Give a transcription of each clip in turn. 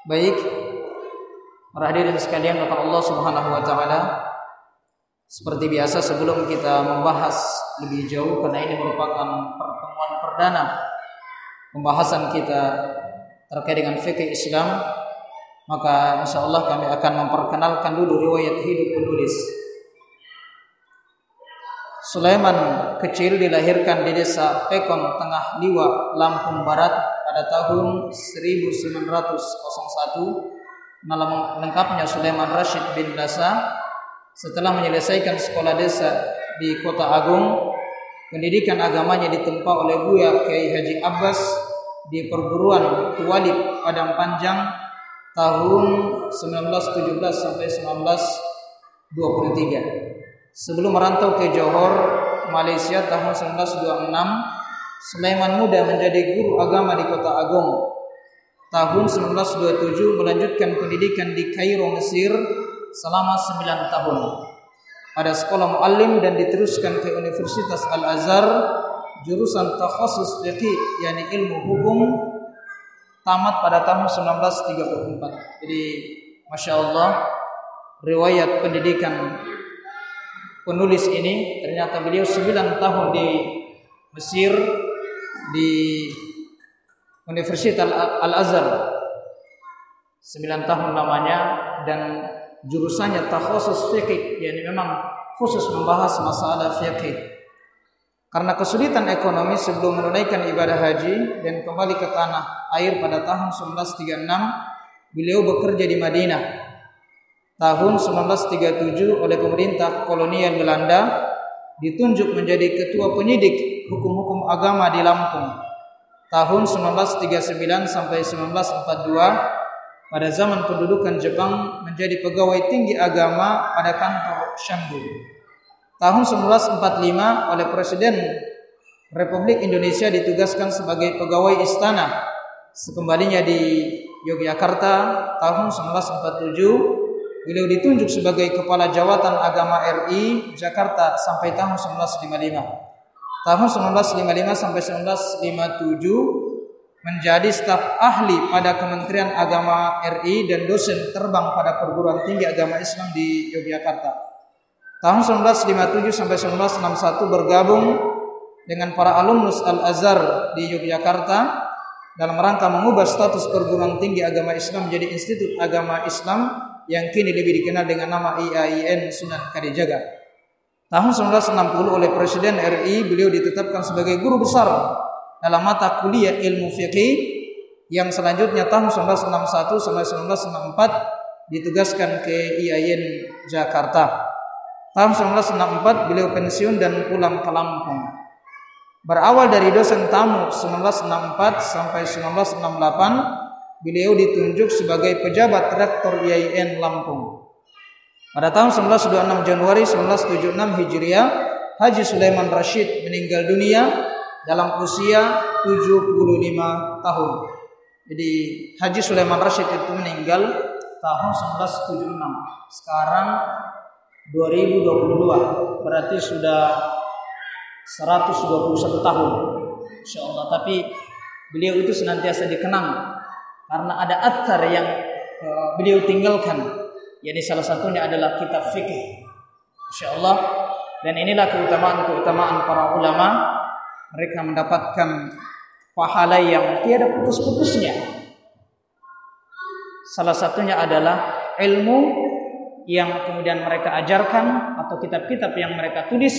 Baik, para hadirin sekalian oleh Allah Subhanahu wa taala. Seperti biasa sebelum kita membahas lebih jauh, karena ini merupakan pertemuan perdana pembahasan kita terkait dengan fikih Islam, maka insyaallah kami akan memperkenalkan dulu riwayat hidup penulis. Sulaiman kecil dilahirkan di desa Pekon, Tengah Liwa, Lampung Barat pada tahun 1901. Nama lengkapnya Sulaiman Rashid bin Dasa. Setelah menyelesaikan sekolah desa di Kota Agung, pendidikan agamanya ditempa oleh Buya Kiai Haji Abbas di perguruan Tuwalib Padang Panjang tahun 1917 sampai 1923. Sebelum merantau ke Johor, Malaysia tahun 1926, Sulaiman muda menjadi guru agama di Kota Agung. Tahun 1927 melanjutkan pendidikan di Kairo, Mesir selama 9 tahun pada sekolah muallim dan diteruskan ke Universitas Al-Azhar jurusan takhasus fiqih, yakni ilmu hukum, tamat pada tahun 1934. Jadi Masya Allah, riwayat pendidikan penulis ini ternyata beliau 9 tahun di Mesir di Universitas Al-Azhar, 9 tahun lamanya, dan jurusannya takhasus fiqih, yakni memang khusus membahas masalah fiqih. Karena kesulitan ekonomi sebelum menunaikan ibadah haji dan kembali ke tanah air pada tahun 1936, beliau bekerja di Madinah. Tahun 1937 oleh pemerintah kolonial Belanda ditunjuk menjadi ketua penyidik hukum-hukum agama di Lampung. Tahun 1939 sampai 1942 pada zaman pendudukan Jepang menjadi pegawai tinggi agama pada kantor Shambu. Tahun 1945 oleh Presiden Republik Indonesia ditugaskan sebagai pegawai istana. Sekembalinya di Yogyakarta tahun 1947 beliau ditunjuk sebagai Kepala Jawatan Agama RI Jakarta sampai tahun 1955. Tahun 1955 sampai 1957 menjadi staf ahli pada Kementerian Agama RI dan dosen terbang pada Perguruan Tinggi Agama Islam di Yogyakarta. Tahun 1957 sampai 1961 bergabung dengan para alumnus Al-Azhar di Yogyakarta dalam rangka mengubah status Perguruan Tinggi Agama Islam menjadi Institut Agama Islam yang kini lebih dikenal dengan nama IAIN Sunan Kalijaga. Tahun 1960 oleh Presiden RI beliau ditetapkan sebagai guru besar dalam mata kuliah ilmu fiqih, yang selanjutnya tahun 1961 sampai 1964 ditugaskan ke IAIN Jakarta. Tahun 1964 beliau pensiun dan pulang ke Lampung. Berawal dari dosen tamu 1964 sampai 1968 beliau ditunjuk sebagai pejabat rektor IAIN Lampung. Pada tahun 1926 Januari 1976 Hijriah, Haji Sulaiman Rashid meninggal dunia dalam usia 75 tahun. Jadi Haji Sulaiman Rashid itu meninggal tahun 1976. Sekarang 2022, berarti sudah 121 tahun. Insyaallah. Tapi beliau itu senantiasa dikenang karena ada athar yang beliau tinggalkan, yakni salah satunya adalah kitab fikih. Insyaallah. Dan inilah keutamaan para ulama, mereka mendapatkan pahala yang tiada putus-putusnya. Salah satunya adalah ilmu yang kemudian mereka ajarkan atau kitab-kitab yang mereka tulis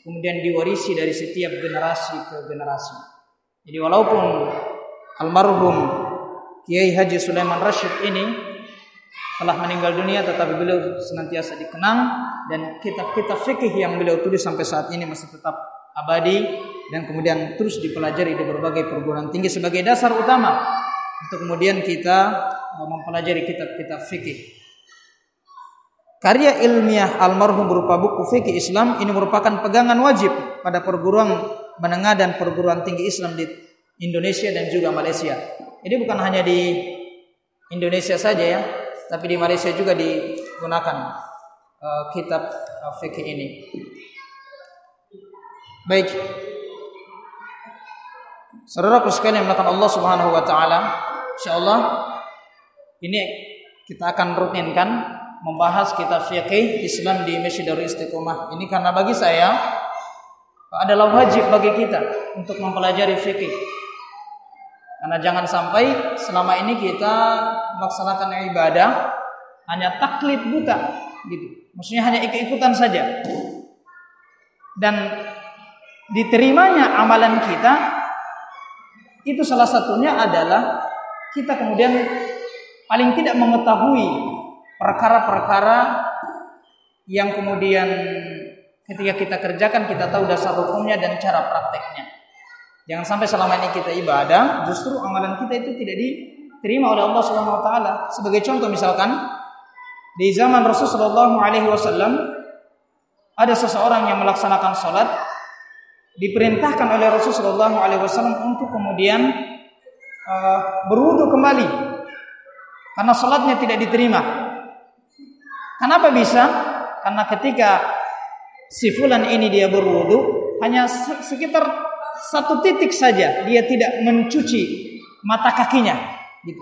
kemudian diwarisi dari setiap generasi ke generasi. Jadi walaupun almarhum Kiai Haji Sulaiman Rashid ini telah meninggal dunia, tetapi beliau senantiasa dikenang dan kitab-kitab fikih yang beliau tulis sampai saat ini masih tetap abadi dan kemudian terus dipelajari di berbagai perguruan tinggi sebagai dasar utama untuk kemudian kita mempelajari kitab-kitab fikih. Karya ilmiah almarhum berupa buku fikih Islam ini merupakan pegangan wajib pada perguruan menengah dan perguruan tinggi Islam di Indonesia dan juga Malaysia. Jadi bukan hanya di Indonesia saja ya, tapi di Malaysia juga digunakan kitab fikih ini. Baik, saudaraku sekalian yang melakukan Allah Subhanahu wa taala, insyaallah Ini kita akan rutinkan membahas kitab fikih Islam di Masjid Darul Istiqomah. Ini karena bagi saya adalah wajib bagi kita untuk mempelajari fikih. Karena jangan sampai selama ini kita melaksanakan ibadah hanya taklid buta gitu. Maksudnya hanya ikut-ikutan saja. Dan diterimanya amalan kita itu salah satunya adalah kita kemudian paling tidak mengetahui perkara-perkara yang kemudian ketika kita kerjakan kita tahu dasar hukumnya dan cara prakteknya. Jangan sampai selama ini kita ibadah justru amalan kita itu tidak diterima oleh Allah Subhanahu wa taala. Sebagai contoh misalkan di zaman Rasulullah SAW ada seseorang yang melaksanakan salat diperintahkan oleh Rasulullah SAW untuk kemudian berwudu kembali karena salatnya tidak diterima. Kenapa bisa? Karena ketika si fulan ini dia berwudu hanya sekitar satu titik saja dia tidak mencuci mata kakinya gitu.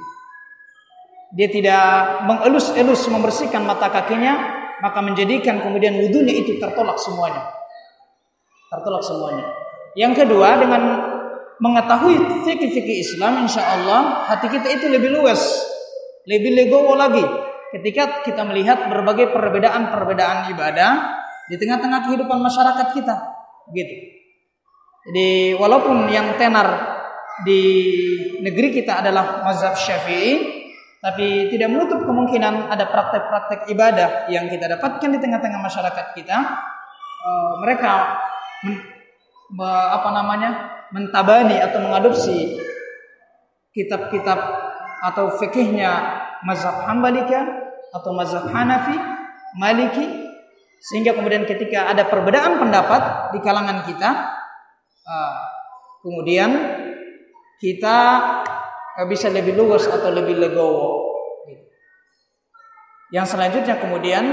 Dia tidak mengelus-elus membersihkan mata kakinya, maka menjadikan kemudian wudunya itu tertolak semuanya. Tertolak semuanya. Yang kedua, dengan mengetahui fikih-fikih Islam, insya Allah hati kita itu lebih luas, lebih legowo lagi ketika kita melihat berbagai perbedaan-perbedaan ibadah di tengah-tengah kehidupan masyarakat kita, gitu. Jadi walaupun yang tenar di negeri kita adalah mazhab Syafi'i, tapi tidak menutup kemungkinan ada praktek-praktek ibadah yang kita dapatkan di tengah-tengah masyarakat kita. Mereka mentabani atau mengadopsi kitab-kitab atau fikihnya mazhab Hambalika atau mazhab Hanafi, Maliki, sehingga kemudian ketika ada perbedaan pendapat di kalangan kita, kemudian kita bisa lebih luas atau lebih legowo. Yang selanjutnya kemudian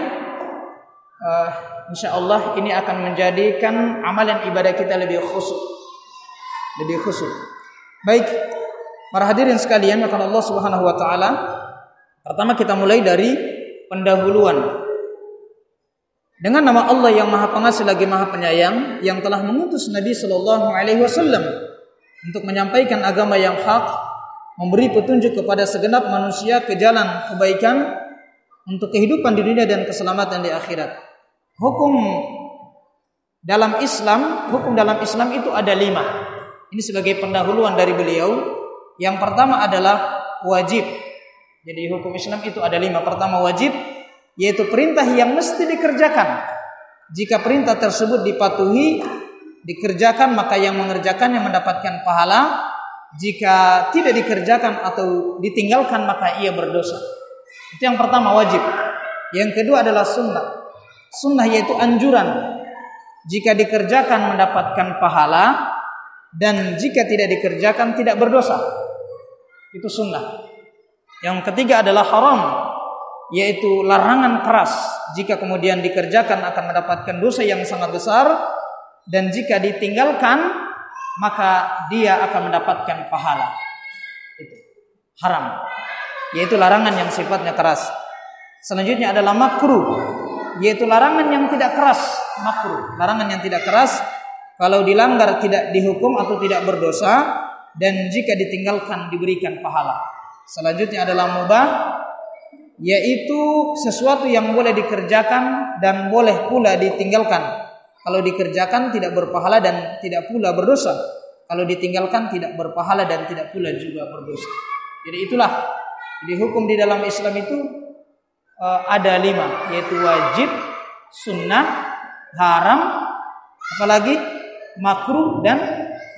insya Allah ini akan menjadikan amalan ibadah kita lebih khusyuk. Lebih khusyuk. Baik, para hadirin sekalian, maka Allah Subhanahu wa taala, pertama kita mulai dari pendahuluan. Dengan nama Allah yang Maha Pengasih lagi Maha Penyayang, yang telah mengutus Nabi sallallahu alaihi wasallam untuk menyampaikan agama yang hak, memberi petunjuk kepada segenap manusia ke jalan kebaikan untuk kehidupan di dunia dan keselamatan di akhirat. Hukum dalam Islam itu ada 5. Ini sebagai pendahuluan dari beliau. Yang pertama adalah wajib. Jadi hukum Islam itu ada 5. Pertama wajib, yaitu perintah yang mesti dikerjakan. Jika perintah tersebut dipatuhi, dikerjakan, maka yang mengerjakannya mendapatkan pahala. Jika tidak dikerjakan atau ditinggalkan, maka ia berdosa. Itu yang pertama, wajib. Yang kedua adalah sunnah. Sunnah yaitu anjuran. Jika dikerjakan mendapatkan pahala, dan jika tidak dikerjakan tidak berdosa. Itu sunnah. Yang ketiga adalah haram, yaitu larangan keras. Jika kemudian dikerjakan akan mendapatkan dosa yang sangat besar, dan jika ditinggalkan maka dia akan mendapatkan pahala. Itu haram, yaitu larangan yang sifatnya keras. Selanjutnya adalah makruh, yaitu larangan yang tidak keras. Makruh, larangan yang tidak keras, kalau dilanggar tidak dihukum atau tidak berdosa, dan jika ditinggalkan diberikan pahala. Selanjutnya adalah mubah, yaitu sesuatu yang boleh dikerjakan dan boleh pula ditinggalkan. Kalau dikerjakan tidak berpahala dan tidak pula berdosa. Kalau ditinggalkan tidak berpahala dan tidak pula juga berdosa. Jadi itulah. Jadi hukum di dalam Islam itu ada 5, yaitu wajib, sunnah, haram, apalagi makruh dan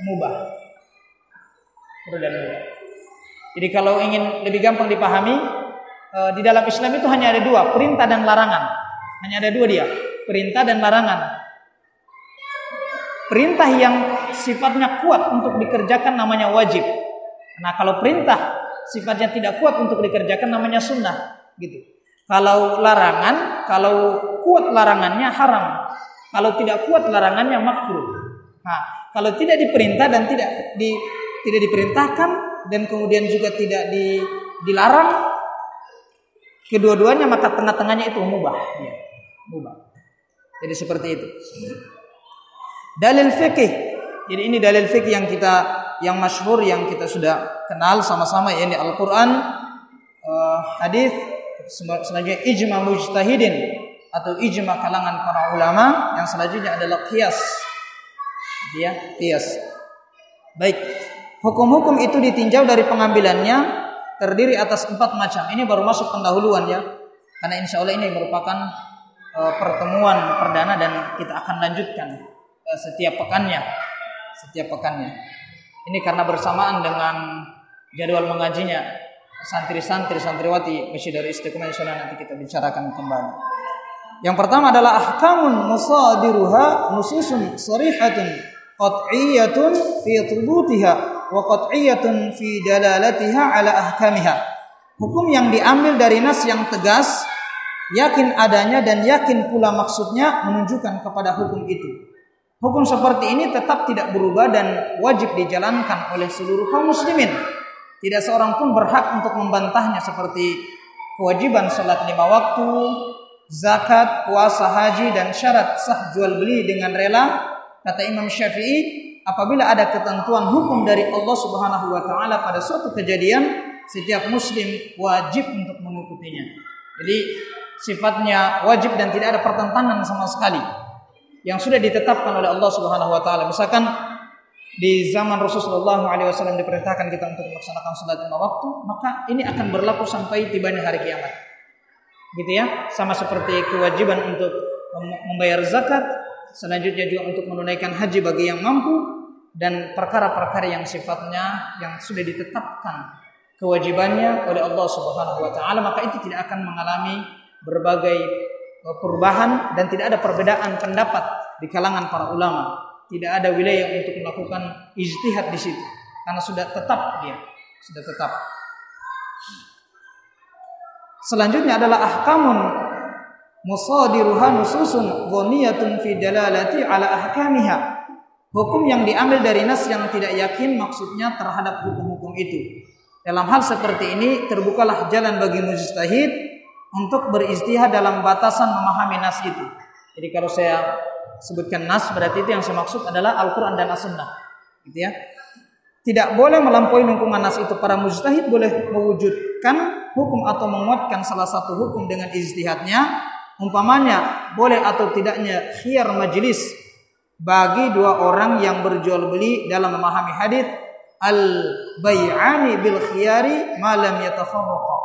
mubah. Jadi kalau ingin lebih gampang dipahami, di dalam Islam itu hanya ada 2, perintah dan larangan. Hanya ada 2 dia, perintah dan larangan. Perintah yang sifatnya kuat untuk dikerjakan namanya wajib. Nah, kalau perintah sifatnya tidak kuat untuk dikerjakan namanya sunnah, gitu. Kalau larangan, kalau kuat larangannya haram. Kalau tidak kuat larangannya makruh. Nah, kalau tidak diperintah dan tidak diperintahkan dan kemudian juga tidak dilarang, kedua-duanya, maka tengah-tengahnya itu mubah. Ya, mubah. Jadi seperti itu. Dalil fikih. Jadi ini dalil fikih yang masyhur, yang kita sudah kenal sama-sama, yakni Al-Qur'an, hadis, selanjutnya ijma mujtahidin atau ijma kalangan para ulama, yang selanjutnya adalah qiyas. Dia qiyas. Baik. Hukum-hukum itu ditinjau dari pengambilannya terdiri atas 4 macam. Ini baru masuk pendahuluan ya. Karena insya Allah ini merupakan pertemuan perdana dan kita akan lanjutkan setiap pekannya. Ini karena bersamaan dengan jadwal mengajinya santri-santri santriwati Masjid Darul Istiqomah, insya Allah nanti kita bicarakan kembali. Yang pertama adalah ahkamun musadiruha nususun sarihatun qat'iyatun fi thubutiha wa qat'iyatun fi dalalatiha ala ahkamiha. Hukum yang diambil dari nas yang tegas, yakin adanya dan yakin pula maksudnya, menunjukkan kepada hukum itu. Hukum seperti ini tetap tidak berubah dan wajib dijalankan oleh seluruh kaum muslimin. Tidak seorang pun berhak untuk membantahnya, seperti kewajiban salat 5 waktu, zakat, puasa, haji, dan syarat sah jual beli dengan rela. Kata Imam Syafi'i, apabila ada ketentuan hukum dari Allah Subhanahu wa taala pada suatu kejadian, setiap muslim wajib untuk mengikutinya. Jadi sifatnya wajib dan tidak ada pertentangan sama sekali, yang sudah ditetapkan oleh Allah Subhanahu wa taala. Misalkan di zaman Rasulullah SAW diperintahkan kita untuk melaksanakan salat 5 waktu, maka ini akan berlaku sampai tibanya hari kiamat. Gitu ya, sama seperti kewajiban untuk membayar zakat, selanjutnya juga untuk menunaikan haji bagi yang mampu, dan perkara-perkara yang sifatnya yang sudah ditetapkan kewajibannya oleh Allah Subhanahu wa taala, maka itu tidak akan mengalami berbagai perubahan dan tidak ada perbedaan pendapat di kalangan para ulama. Tidak ada wilayah untuk melakukan ijtihad di situ, karena sudah tetap dia, sudah tetap. Selanjutnya adalah ahkamun musadiruha nususun dhaniyatun fi dalalati ala ahkamiha. Hukum yang diambil dari nas yang tidak yakin maksudnya terhadap hukum-hukum itu. Dalam hal seperti ini terbukalah jalan bagi mujtahid untuk berijtihad dalam batasan memahami nas itu. Jadi kalau saya sebutkan nas, berarti itu yang saya maksud adalah Al-Quran dan As-Sunnah, gitu ya. Tidak boleh melampaui lingkungan nas itu. Para mujtahid boleh mewujudkan hukum atau menguatkan salah satu hukum dengan ijtihadnya. Umpamanya boleh atau tidaknya khiyar majlis bagi 2 orang yang berjual beli dalam memahami hadis al-bai'ani bil khiyari ma lam yatafarraqa.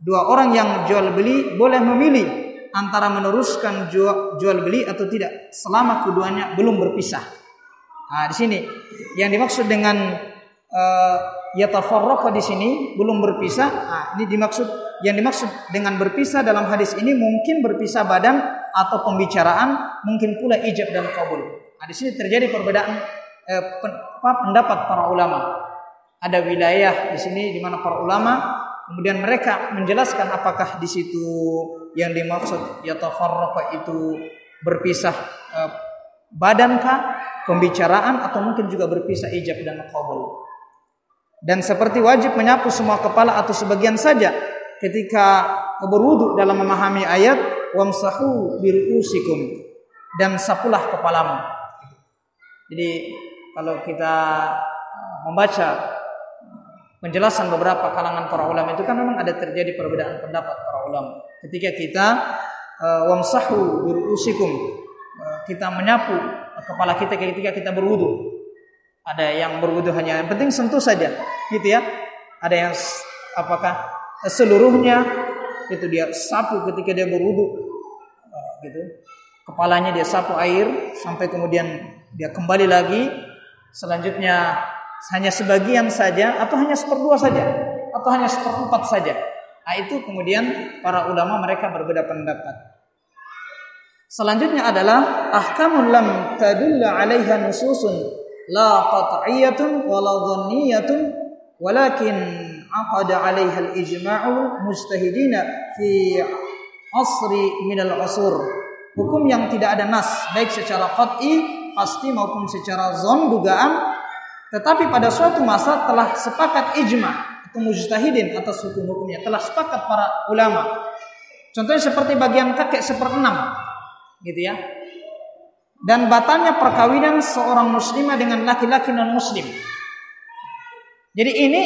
2 orang yang jual beli boleh memilih antara meneruskan jual beli atau tidak selama keduanya belum berpisah. Nah, di sini yang dimaksud dengan yatafarraqa di sini belum berpisah. Nah, ini yang dimaksud dengan berpisah dalam hadis ini mungkin berpisah badan atau pembicaraan, mungkin pula ijab dan qabul. Nah, di sini terjadi perbedaan pendapat para ulama. Ada wilayah di sini di mana para ulama kemudian mereka menjelaskan apakah di situ yang dimaksud yatafarraqa itu berpisah badankah, pembicaraan, atau mungkin juga berpisah ijab dan qabul. Dan seperti wajib menyapu semua kepala atau sebagian saja ketika berwudu dalam memahami ayat wamsahu biruusikum, dan sapulah kepalamu. Jadi kalau kita membaca penjelasan beberapa kalangan para ulama itu kan memang ada terjadi perbedaan pendapat para ulama. Ketika kita wamsahu biruusikum, kita menyapu kepala kita ketika kita berwudu. Ada yang berwudu hanya yang penting sentuh saja, gitu ya. Ada yang apakah seluruhnya itu dia sapu ketika dia berwudu, gitu. Kepalanya dia sapu air sampai kemudian dia kembali lagi. Selanjutnya hanya sebagian saja, atau hanya 1/2 saja, atau hanya 1/4 saja. Nah, itu kemudian para ulama mereka berbeda pendapat. Selanjutnya adalah ahkamun lam tadulla 'alaiha nususun la qat'iyatun wala dhanniyatun walakin aqada 'alaiha al-ijma'u mujtahidina fi asri min al-usur. Hukum yang tidak ada nas baik secara qat'i pasti maupun secara zon dugaan, tetapi pada suatu masa telah sepakat ijma atau mujtahidin atas hukum-hukumnya. Telah sepakat para ulama. Contohnya seperti bagian kakek 1/6, gitu ya. Dan batalnya perkawinan seorang muslimah dengan laki-laki non-muslim. Jadi ini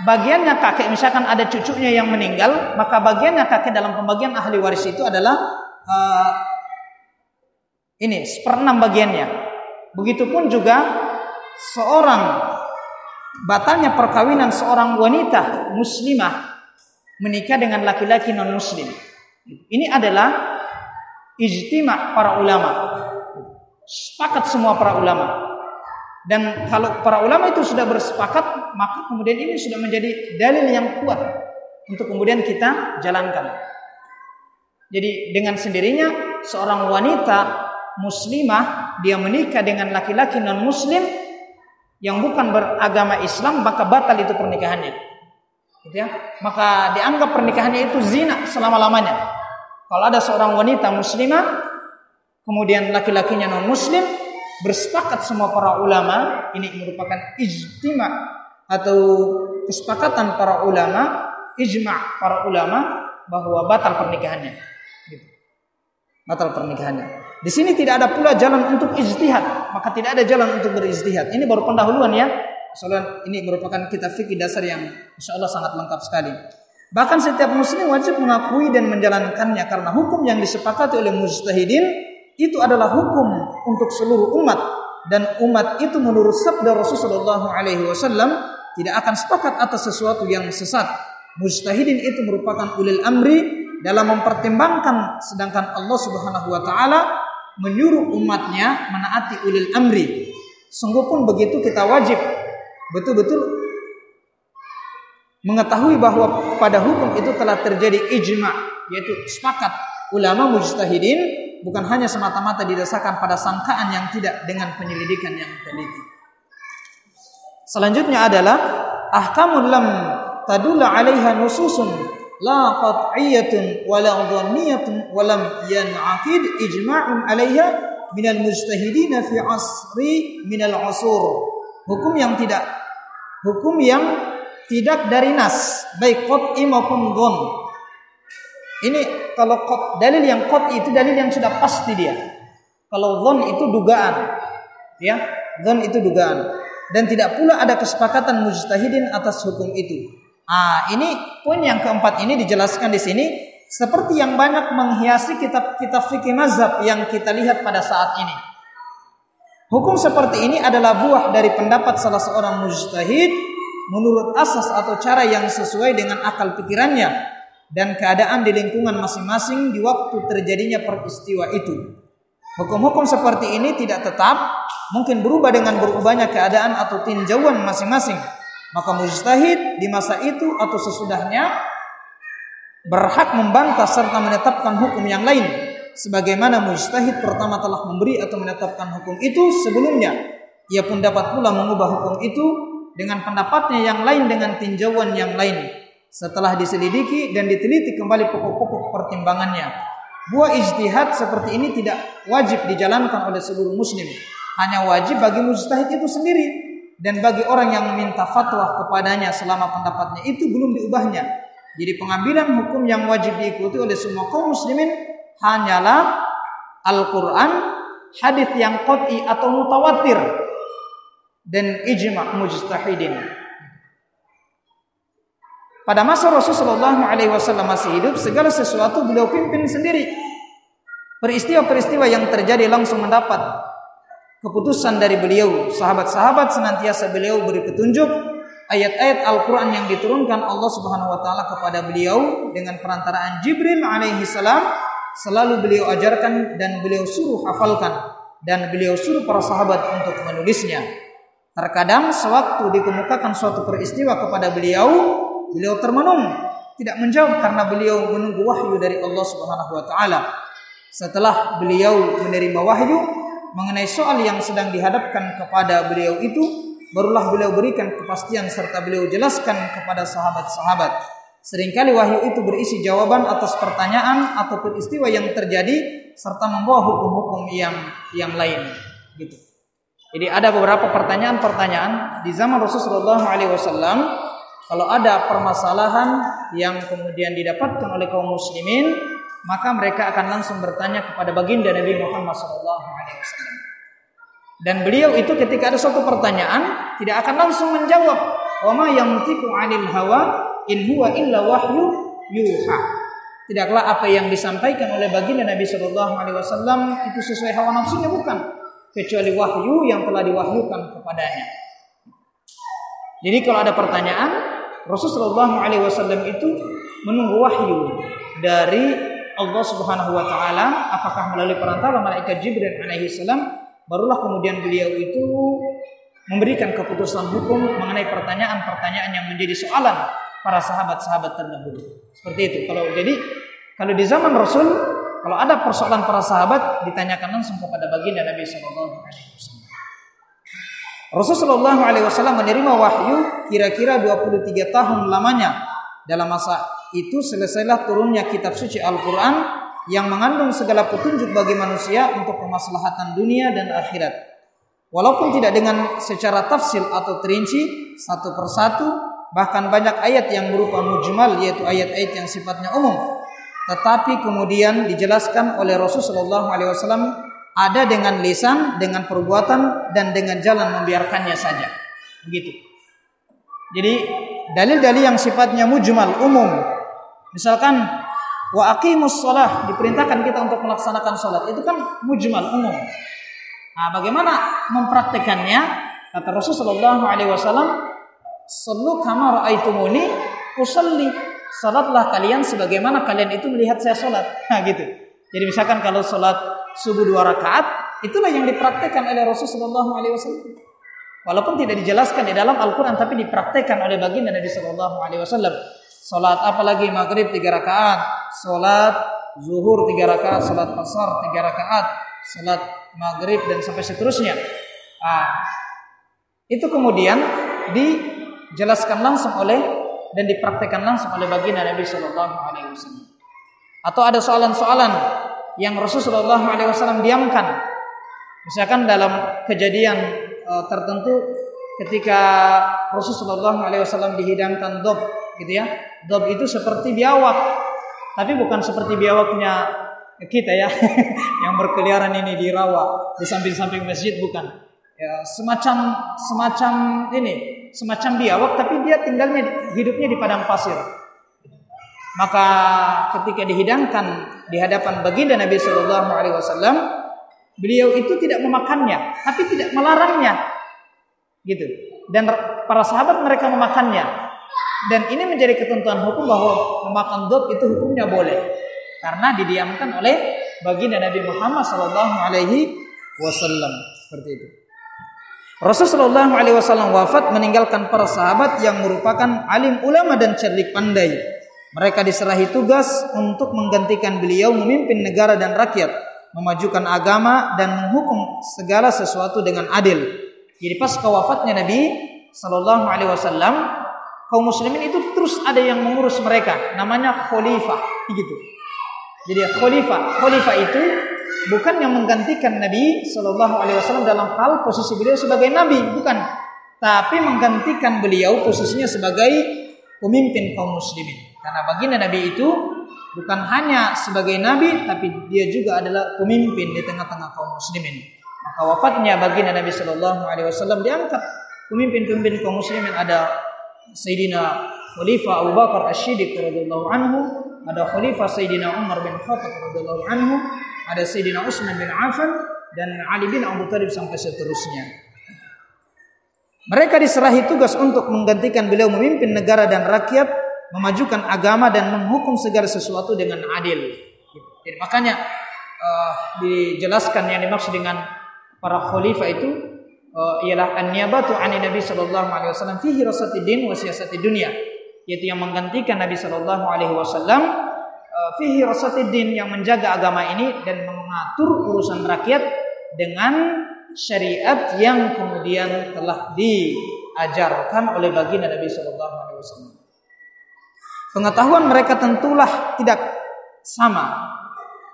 bagiannya kakek, misalkan ada cucunya yang meninggal, maka bagiannya kakek dalam pembagian ahli waris itu adalah ini 1/6 bagiannya. Begitupun juga batalnya perkawinan seorang wanita muslimah menikah dengan laki-laki non muslim. Ini adalah ijtima' para ulama. Sepakat semua para ulama. Dan kalau para ulama itu sudah bersepakat, maka kemudian ini sudah menjadi dalil yang kuat untuk kemudian kita jalankan. Jadi dengan sendirinya seorang wanita muslimah dia menikah dengan laki-laki non muslim yang bukan beragama Islam, maka batal itu pernikahannya. Gitu ya. Maka dianggap pernikahannya itu zina selama-lamanya. Kalau ada seorang wanita muslimah kemudian laki-lakinya non muslim, bersepakat semua para ulama, ini merupakan ijtima' atau kesepakatan para ulama, ijma' para ulama bahwa batal pernikahannya. Gitu. Batal pernikahannya. Di sini tidak ada pula jalan untuk ijtihad, maka tidak ada jalan untuk berijtihad. Ini baru pendahuluan ya. Soalnya ini merupakan kitab fikih dasar yang insyaallah sangat lengkap sekali. Bahkan setiap muslim wajib mengakui dan menjalankannya karena hukum yang disepakati oleh mujtahidin itu adalah hukum untuk seluruh umat, dan umat itu menurut sabda Rasulullah SAW tidak akan sepakat atas sesuatu yang sesat. Mujtahidin itu merupakan ulil amri dalam mempertimbangkan, sedangkan Allah Subhanahu wa taala menyuruh umatnya menaati ulil amri. Sungguh pun begitu kita wajib betul-betul mengetahui bahwa pada hukum itu telah terjadi ijma', yaitu sepakat ulama mujtahidin, bukan hanya semata-mata didasarkan pada sangkaan yang tidak dengan penyelidikan yang teliti. Selanjutnya adalah ahkamul lam tadulla 'alaiha nususun la qat'iyyatun wa la dhanniyatun wa lam yan'aqid ijma'un 'alaiha minal mujtahidin fi 'asri minal 'usur. Hukum yang tidak dari nas, baik qat'i maupun dhann. Ini kalau dalil yang qat'i itu dalil yang sudah pasti dia. Kalau dhann itu dugaan. Ya, dhann itu dugaan. Dan tidak pula ada kesepakatan mujtahidin atas hukum itu. Ini poin yang keempat ini dijelaskan di sini seperti yang banyak menghiasi kitab-kitab fikih mazhab yang kita lihat pada saat ini. Hukum seperti ini adalah buah dari pendapat salah seorang mujtahid menurut asas atau cara yang sesuai dengan akal pikirannya dan keadaan di lingkungan masing-masing di waktu terjadinya peristiwa itu. Hukum-hukum seperti ini tidak tetap, mungkin berubah dengan berubahnya keadaan atau tinjauan masing-masing. Maka mujtahid di masa itu atau sesudahnya berhak membantah serta menetapkan hukum yang lain. Sebagaimana mujtahid pertama telah memberi atau menetapkan hukum itu sebelumnya, ia pun dapat pula mengubah hukum itu dengan pendapatnya yang lain dengan tinjauan yang lain setelah diselidiki dan diteliti kembali pokok-pokok pertimbangannya. Buah ijtihad seperti ini tidak wajib dijalankan oleh seluruh muslim, hanya wajib bagi mujtahid itu sendiri dan bagi orang yang meminta fatwa kepadanya selama pendapatnya itu belum diubahnya. Jadi pengambilan hukum yang wajib diikuti oleh semua kaum muslimin hanyalah Al-Quran, hadis yang qat'i atau mutawatir, dan ijma' mujtahidin. Pada masa Rasulullah SAW masih hidup, segala sesuatu beliau pimpin sendiri. Peristiwa-peristiwa yang terjadi langsung mendapat keputusan dari beliau. Sahabat-sahabat senantiasa beliau beri petunjuk. Ayat-ayat Al-Quran yang diturunkan Allah Subhanahu wa Ta'ala kepada beliau dengan perantaraan Jibril alaihi salam selalu beliau ajarkan dan beliau suruh hafalkan, dan beliau suruh para sahabat untuk menulisnya. Terkadang sewaktu dikemukakan suatu peristiwa kepada beliau termenung, tidak menjawab karena beliau menunggu wahyu dari Allah Subhanahu wa Ta'ala. Setelah beliau menerima wahyu mengenai soal yang sedang dihadapkan kepada beliau itu, barulah beliau berikan kepastian serta beliau jelaskan kepada sahabat-sahabat. Seringkali wahyu itu berisi jawaban atas pertanyaan atau peristiwa yang terjadi serta membawa hukum-hukum yang lain, gitu. Jadi ada beberapa pertanyaan-pertanyaan di zaman Rasulullah SAW kalau ada permasalahan yang kemudian didapatkan oleh kaum muslimin, maka mereka akan langsung bertanya kepada baginda Nabi Muhammad SAW. Dan beliau itu ketika ada suatu pertanyaan tidak akan langsung menjawab. Wa ma yantiqu 'anil hawa in huwa illa wahyu yuha. Tidaklah apa yang disampaikan oleh baginda Nabi SAW itu sesuai hawa nafsunya, bukan, kecuali wahyu yang telah diwahyukan kepadanya. Jadi kalau ada pertanyaan, Rasulullah SAW itu menunggu wahyu dari Allah Subhanahu wa taala, apakah melalui perantara malaikat Jibril alaihi salam, barulah kemudian beliau itu memberikan keputusan hukum mengenai pertanyaan-pertanyaan yang menjadi soalan para sahabat-sahabat terdahulu. Seperti itu. Kalau di zaman Rasul, kalau ada persoalan para sahabat ditanyakan langsung kepada baginda Nabi sallallahu alaihi wasallam. Rasulullah sallallahu alaihi wasallam menerima wahyu kira-kira 23 tahun lamanya. Dalam masa itu selesailah turunnya kitab suci Al-Quran yang mengandung segala petunjuk bagi manusia untuk kemaslahatan dunia dan akhirat. Walaupun tidak dengan secara tafsil atau terinci satu persatu, bahkan banyak ayat yang berupa mujmal, yaitu ayat-ayat yang sifatnya umum, tetapi kemudian dijelaskan oleh Rasulullah SAW ada dengan lisan, dengan perbuatan, dan dengan jalan membiarkannya saja. Begitu. Jadi dalil-dalil yang sifatnya mujmal, umum, misalkan wa aqimus shalah, diperintahkan kita untuk melaksanakan salat, itu kan mujmal, umum. Nah, bagaimana mempraktekannya? Kata Rasulullah SAW, sallu kama ra'aitumuni usalli, salatlah kalian sebagaimana kalian itu melihat saya salat. Nah, gitu. Jadi misalkan kalau salat subuh 2 rakaat, itulah yang dipraktekkan oleh Rasulullah SAW. Walaupun tidak dijelaskan di dalam Al-Quran, tapi dipraktekkan oleh baginda Nabi SAW. Salat apalagi maghrib 3 rakaat, salat zuhur 3 rakaat, salat asar 3 rakaat, salat maghrib dan sampai seterusnya. Itu kemudian dijelaskan langsung oleh dan dipraktekkan langsung oleh baginda Nabi SAW. Atau ada soalan-soalan yang Rasulullah SAW diamkan. Misalkan dalam kejadian tertentu ketika Rasulullah SAW dihidangkan dob, gitu ya. Dob itu seperti biawak, tapi bukan seperti biawaknya kita ya, yang berkeliaran ini di rawa, di samping-samping masjid, bukan. Ya, semacam biawak, tapi dia hidupnya di padang pasir. Maka ketika dihidangkan di hadapan baginda Nabi SAW, beliau itu tidak memakannya, tapi tidak melarangnya, gitu. Dan para sahabat mereka memakannya. Dan ini menjadi ketentuan hukum bahwa memakan dob itu hukumnya boleh, karena didiamkan oleh baginda Nabi Muhammad SAW. Seperti itu. Rasulullah SAW wafat meninggalkan para sahabat yang merupakan alim ulama dan cerdik pandai. Mereka diserahi tugas untuk menggantikan beliau memimpin negara dan rakyat, memajukan agama dan menghukum segala sesuatu dengan adil. Jadi pasca wafatnya Nabi Sallallahu Alaihi Wasallam, kaum muslimin itu terus ada yang mengurus mereka, namanya khalifah, gitu. Jadi khalifah itu bukan yang menggantikan Nabi Sallallahu Alaihi Wasallam dalam hal posisi beliau sebagai nabi, bukan, tapi menggantikan beliau posisinya sebagai pemimpin kaum muslimin. Karena baginda Nabi itu bukan hanya sebagai nabi, tapi dia juga adalah pemimpin di tengah-tengah kaum muslimin. Maka wafatnya baginda Nabi Sallallahu Alaihi Wasallam diangkat pemimpin-pemimpin kaum muslimin. Ada Sayyidina Khalifah Abu Bakar Asy-Siddiq radhiyallahu anhu, ada Khalifah Sayyidina Umar bin Khattab radhiyallahu anhu, ada Sayyidina Utsman bin Affan dan Ali bin Abi Thalib sampai seterusnya. Mereka diserahi tugas untuk menggantikan beliau memimpin negara dan rakyat, memajukan agama dan menghukum segala sesuatu dengan adil. Jadi makanya dijelaskan yang dimaksud dengan para khalifah itu ialah an-niyabatu 'ani Nabi sallallahu alaihi wasallam fi hirasatid din wa siyasatid dunya, yaitu yang menggantikan Nabi sallallahu alaihi wasallam fi hirasatid din, yang menjaga agama ini dan mengatur urusan rakyat dengan syariat yang kemudian telah diajarkan oleh baginda Nabi sallallahu alaihi wasallam. Pengetahuan mereka tentulah tidak sama.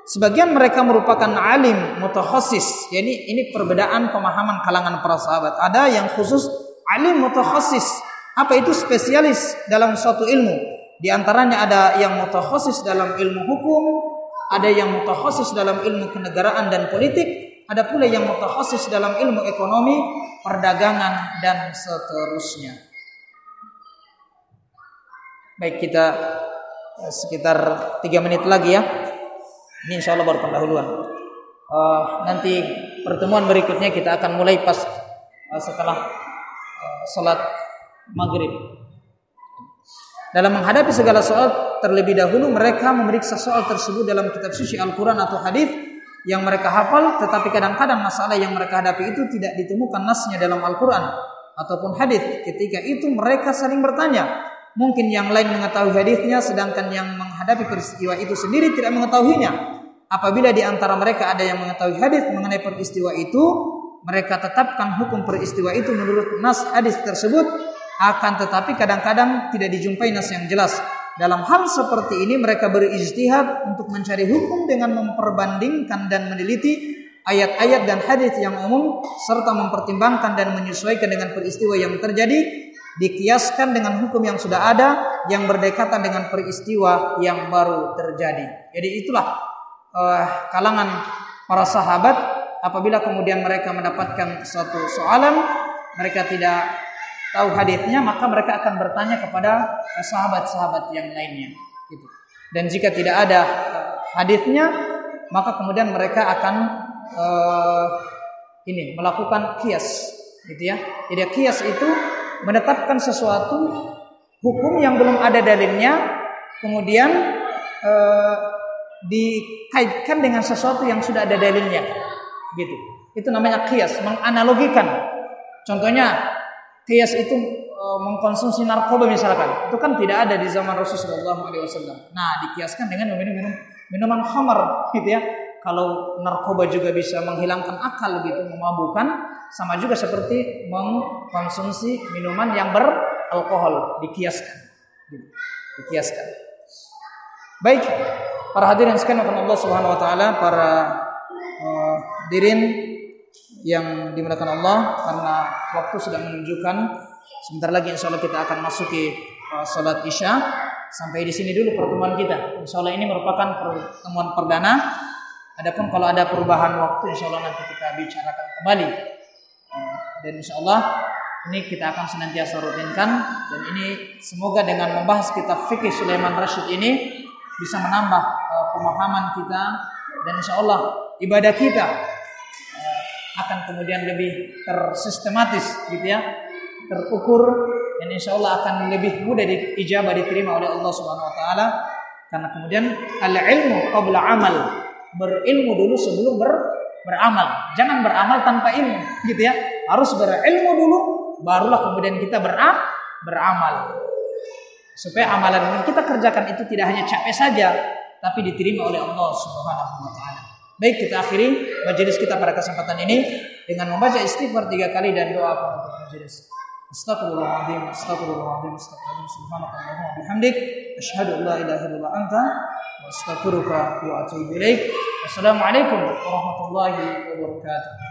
Sebagian mereka merupakan alim mutakhassis. Jadi ini perbedaan pemahaman kalangan para sahabat. Ada yang khusus alim mutakhassis, Apa itu spesialis dalam suatu ilmu? Di antaranya ada yang mutakhasis dalam ilmu hukum, ada yang mutakhasis dalam ilmu kenegaraan dan politik, ada pula yang mutakhasis dalam ilmu ekonomi, perdagangan dan seterusnya. Baik, kita sekitar 3 menit lagi ya. Ini insya Allah baru pendahuluan. Nanti pertemuan berikutnya kita akan mulai pas setelah salat maghrib. Dalam menghadapi segala soal, terlebih dahulu mereka memeriksa soal tersebut dalam kitab suci Al-Quran atau hadis yang mereka hafal, tetapi kadang-kadang masalah yang mereka hadapi itu tidak ditemukan nasnya dalam Al-Quran ataupun hadis. Ketika itu mereka saling bertanya. Mungkin yang lain mengetahui hadisnya, sedangkan yang menghadapi peristiwa itu sendiri tidak mengetahuinya. Apabila di antara mereka ada yang mengetahui hadis mengenai peristiwa itu, mereka tetapkan hukum peristiwa itu menurut nas hadis tersebut. Akan tetapi kadang-kadang tidak dijumpai nas yang jelas. Dalam hal seperti ini mereka berijtihad untuk mencari hukum dengan memperbandingkan dan meneliti ayat-ayat dan hadis yang umum serta mempertimbangkan dan menyesuaikan dengan peristiwa yang terjadi, dikiaskan dengan hukum yang sudah ada yang berdekatan dengan peristiwa yang baru terjadi. Jadi itulah kalangan para sahabat, apabila kemudian mereka mendapatkan suatu soalan, mereka tidak tahu hadisnya, maka mereka akan bertanya kepada sahabat-sahabat yang lainnya gitu. Dan jika tidak ada hadisnya, maka kemudian mereka akan melakukan qiyas gitu ya. Jadi qiyas itu menetapkan sesuatu hukum yang belum ada dalilnya, kemudian dikaitkan dengan sesuatu yang sudah ada dalilnya gitu. Itu namanya qiyas, menganalogikan. Contohnya qiyas itu mengkonsumsi narkoba misalkan, itu kan tidak ada di zaman Rasulullah SAW. Nah, dikiaskan dengan meminum minuman khamar gitu ya. Kalau narkoba juga bisa menghilangkan akal gitu, memabukkan, sama juga seperti mengkonsumsi minuman yang beralkohol, dikiaskan gitu. Dikiaskan. Baik, para hadirin sekalian Allah Subhanahu wa taala, para hadirin yang dimuliakan Allah, karena waktu sudah menunjukkan sebentar lagi insyaallah kita akan masuki salat Isya. Sampai di sini dulu pertemuan kita. Insyaallah ini merupakan pertemuan perdana. Adapun kalau ada perubahan waktu insyaallah nanti kita bicarakan kembali. Dan insyaallah ini kita akan senantiasa rutinkan, dan ini semoga dengan membahas kitab fikih Sulaiman Rasyid ini bisa menambah pemahaman kita, dan insyaallah ibadah kita akan kemudian lebih tersistematis gitu ya, terukur, dan insyaallah akan lebih mudah diijabah, diterima oleh Allah Subhanahu wa taala. Karena kemudian al-ilmu qabla amal, berilmu dulu sebelum beramal. Jangan beramal tanpa ilmu gitu ya. Harus berilmu dulu, barulah kemudian kita beramal. Supaya amalan yang kita kerjakan itu tidak hanya capek saja, tapi diterima oleh Allah Subhanahu wa taala. Baik, kita akhiri majelis kita pada kesempatan ini dengan membaca istighfar 3 kali dan doa penutup majelis. Astagfirullahaladzim, astagfirullahaladzim, astagfirullahaladzim, subhanakallahumma wa bihamdik, asyhadu an la ilaha illa anta, wa astaghfiruka wa atubu ilaik. Wassalamualaikum warahmatullahi wabarakatuh.